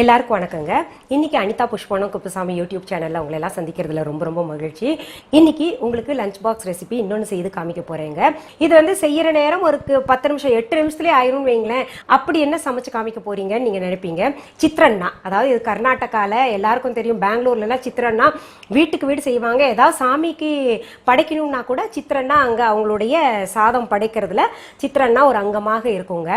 எல்லாருக்கும் வணக்கங்க. இன்னைக்கு அனிதா புஷ்பவனம் குப்புசாமி யூடியூப் சேனல்ல உங்களை எல்லாம் சந்திக்கிறதுல ரொம்ப ரொம்ப மகிழ்ச்சி. இன்னைக்கு உங்களுக்கு லஞ்ச் பாக்ஸ் ரெசிபி இன்னொன்று செய்து காமிக்க போறேங்க. இது வந்து செய்யற நேரம் ஒரு 10 நிமிஷம் 8 நிமிஷத்துலேயே ஆயிரும் வைங்களேன். அப்படி என்ன சமைச்சு காமிக்க போறீங்கன்னு நீங்க நினைப்பீங்க. சித்ரன்னா, அதாவது இது கர்நாடகால எல்லாருக்கும் தெரியும். பெங்களூர்ல எல்லாம் சித்ரன்னா வீட்டுக்கு வீடு செய்வாங்க. ஏதாவது சாமிக்கு படைக்கணும்னா கூட சித்ரன்னா அங்க அவங்களுடைய சாதம் படைக்கிறதுல சித்ரன்னா ஒரு அங்கமாக இருக்குங்க.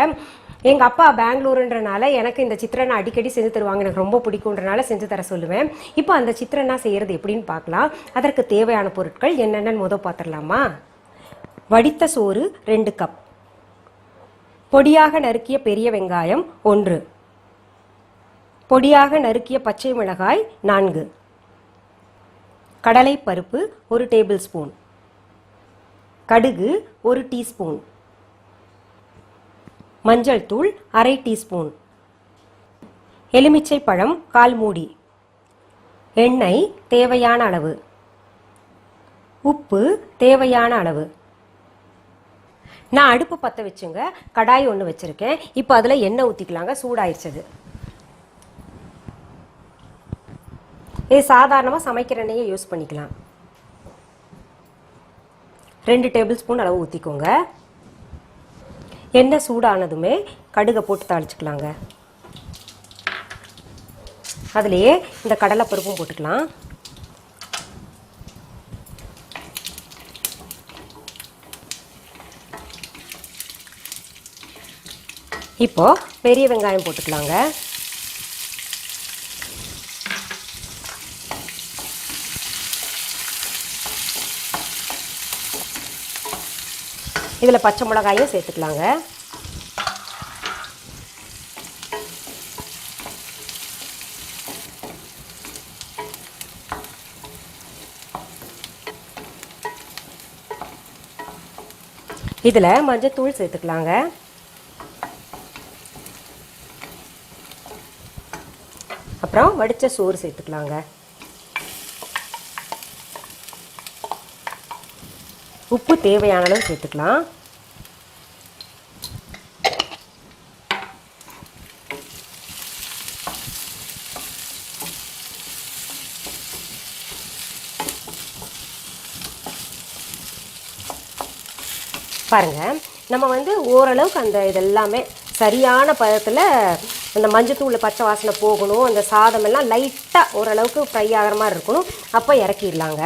எங்க அப்பா பெங்களூருன்றனால எனக்கு இந்த சித்ரனா அடிக்கடி செஞ்சு தருவாங்க. எனக்கு ரொம்ப பிடிக்கும்ன்றனால செஞ்சு தர சொல்லுவேன். இப்போ அந்த சித்ரனா செய்யறது எப்படின்னு பார்க்கலாம். அதற்கு தேவையான பொருட்கள் என்னென்னு பார்த்துடலாமா? வடித்த சோறு 2 கப், பொடியாக நறுக்கிய பெரிய வெங்காயம் 1, பொடியாக நறுக்கிய பச்சை மிளகாய் 4, கடலைப்பருப்பு 1 டேபிள் ஸ்பூன், கடுகு 1 டீஸ்பூன், மஞ்சள் தூள் 1/2 டீஸ்பூன், எலுமிச்சை பழம் 1/4 மூடி, எண்ணெய் தேவையான அளவு, உப்பு தேவையான அளவு. நான் அடுப்பு பற்ற வச்சுங்க, கடாய் ஒன்று வச்சிருக்கேன். இப்போ அதில் எண்ணெய் ஊற்றிக்கலாங்க. சூடாயிடுச்சது. இது சாதாரணமாக சமைக்கிற எண்ணெயை யூஸ் பண்ணிக்கலாம். 2 டேபிள் ஸ்பூன் அளவு ஊற்றிக்கோங்க. எண்ணெய் சூடானதுமே கடுகை போட்டு தாளிச்சுக்கலாங்க. அதுலேயே இந்த கடலைப்பருப்பும் போட்டுக்கலாம். இப்போ பெரிய வெங்காயம் போட்டுக்கலாங்க. இதில் பச்சை மிளகாயும் சேர்த்துக்கலாங்க. இதில் மஞ்சத்தூள் சேர்த்துக்கலாங்க. அப்புறம் வடித்த சோறு சேர்த்துக்கலாங்க. உப்பு தேவையான அளவு சேர்த்துக்கலாம். பாருங்க, நம்ம வந்து ஓரளவுக்கு அந்த இதெல்லாமே சரியான பதத்தில் அந்த மஞ்சத்தூள் பச்சை வாசனை போகணும். அந்த சாதம் எல்லாம் லைட்டாக ஓரளவுக்கு ஃப்ரை ஆகிற மாதிரி இருக்கணும். அப்போ இறக்கிடலாங்க.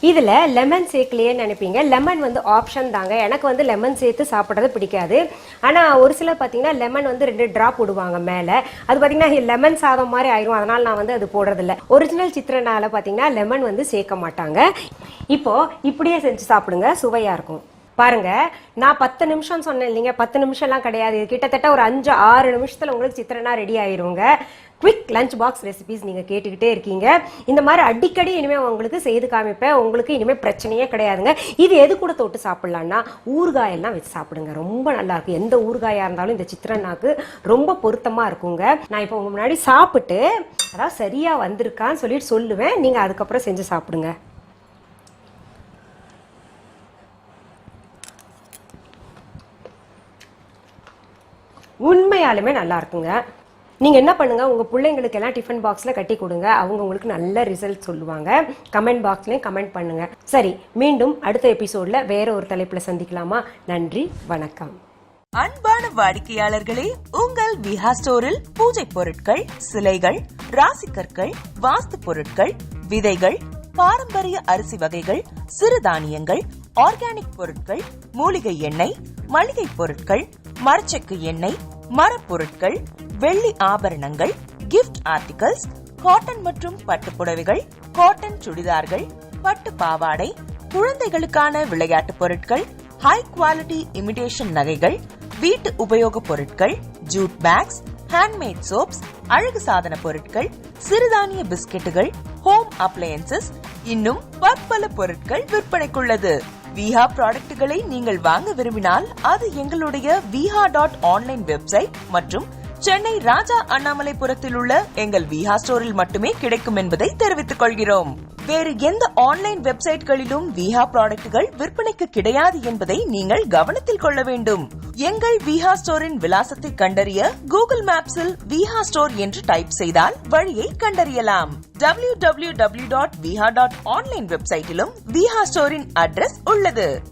இதில் லெமன் சேர்க்கலையே நினைப்பீங்க. லெமன் வந்து ஆப்ஷன் தாங்க. எனக்கு வந்து லெமன் சேர்த்து சாப்பிட்றது பிடிக்காது. ஆனால் ஒரு சிலர் பார்த்தீங்கன்னா லெமன் வந்து 2 ட்ராப் விடுவாங்க மேலே. அது பார்த்தீங்கன்னா லெமன் சாதம் மாதிரி ஆயிரும். அதனால் நான் வந்து அது போடுறதில்ல. ஒரிஜினல் சித்ரனால பார்த்தீங்கன்னா லெமன் வந்து சேர்க்க மாட்டாங்க. இப்போது இப்படியே செஞ்சு சாப்பிடுங்க, சுவையாக இருக்கும். பாருங்க, நான் 10 நிமிஷம் சொன்னேன் இல்லைங்க. 10 நிமிஷம்லாம் கிடையாது. கிட்டத்தட்ட ஒரு 5-6 நிமிஷத்தில் உங்களுக்கு சித்ரனா ரெடி ஆயிருங்க. குவிக் லஞ்ச் பாக்ஸ் ரெசிபிஸ் நீங்கள் கேட்டுக்கிட்டே இருக்கீங்க. இந்த மாதிரி அடிக்கடி இனிமேல் உங்களுக்கு செய்து காமிப்பேன். உங்களுக்கு இனிமேல் பிரச்சனையே கிடையாதுங்க. இது எது கூட தொட்டு சாப்பிட்லான்னா ஊறுகாயெல்லாம் வச்சு சாப்பிடுங்க. ரொம்ப நல்லா இருக்கும். எந்த ஊறுகாயாக இருந்தாலும் இந்த சித்ரனாக்கு ரொம்ப பொருத்தமாக இருக்குங்க. நான் இப்போ உங்க முன்னாடி சாப்பிட்டு அதாவது சரியாக வந்திருக்கான்னு சொல்லிட்டு சொல்லுவேன். நீங்கள் அதுக்கப்புறம் செஞ்சு சாப்பிடுங்க. உண்மையாலுமே நல்லா இருக்குங்க. நீங்கள் என்ன பண்ணுங்கள், உங்கள் பிள்ளைங்களுக்கு எல்லாம் டிஃபன் பாக்ஸில் கட்டி கொடுங்க. அவங்க உங்களுக்கு நல்ல ரிசல்ட் சொல்லுவாங்க. கமெண்ட் பாக்ஸ்லேயும் கமெண்ட் பண்ணுங்க. சரி, மீண்டும் அடுத்த எபிசோடில் வேற ஒரு தலைப்பில் சந்திக்கலாமா? நன்றி, வணக்கம். அன்பான வாடிக்கையாளர்களே, உங்கள் விஹா ஸ்டோரில் பூஜை பொருட்கள், சிலைகள், ராசிக்கற்கள், வாஸ்து பொருட்கள், விதைகள், பாரம்பரிய அரிசி வகைகள், சிறுதானியங்கள், ஆர்கானிக் பொருட்கள், மூலிகை எண்ணெய், மளிகை பொருட்கள், மரச்செக்கு எண்ணெய், மரப்பொருட்கள், வெள்ளி ஆபரணங்கள், கிஃப்ட் ஆர்டிகல்ஸ், காட்டன் மற்றும் பட்டு புடவைகள், காட்டன் சுடிதார்கள், பட்டு பாவாடை, குழந்தைகளுக்கான விளையாட்டு பொருட்கள், ஹை குவாலிட்டி இமிடேஷன் நகைகள், வீட்டு உபயோக பொருட்கள், ஜூட் பேக்ஸ், ஹேண்ட்மேட் சோப்ஸ், அழகு சாதன பொருட்கள், சிறுதானிய பிஸ்கெட்டுகள், ஹோம் அப்ளையன்சஸ், இன்னும் பற்பல பொருட்கள் விற்பனைக்குள்ளது. விஹா ப்ராடக்ட்களை நீங்கள் வாங்க விரும்பினால் அது எங்களுடைய viha.online வெப்சைட் மற்றும் சென்னை ராஜா அண்ணாமலைபுரத்தில் உள்ள எங்கள் விஹா ஸ்டோரில் மட்டுமே கிடைக்கும் என்பதை தெரிவித்துக் கொள்கிறோம். வேறு எந்த ஆன்லைன் வெப்சைட்களிலும் விஹா ப்ராடக்ட்கள் விற்பனைக்கு கிடையாது என்பதை நீங்கள் கவனத்தில் கொள்ள வேண்டும். எங்கள் விஹா ஸ்டோரின் விலாசத்தை கண்டறிய கூகுள் மேப்ஸில் விஹா ஸ்டோர் என்று டைப் செய்தால் வழியை கண்டறியலாம். www.viha.online வெப்சைட்டிலும் விஹா ஸ்டோரின் அட்ரஸ் உள்ளது.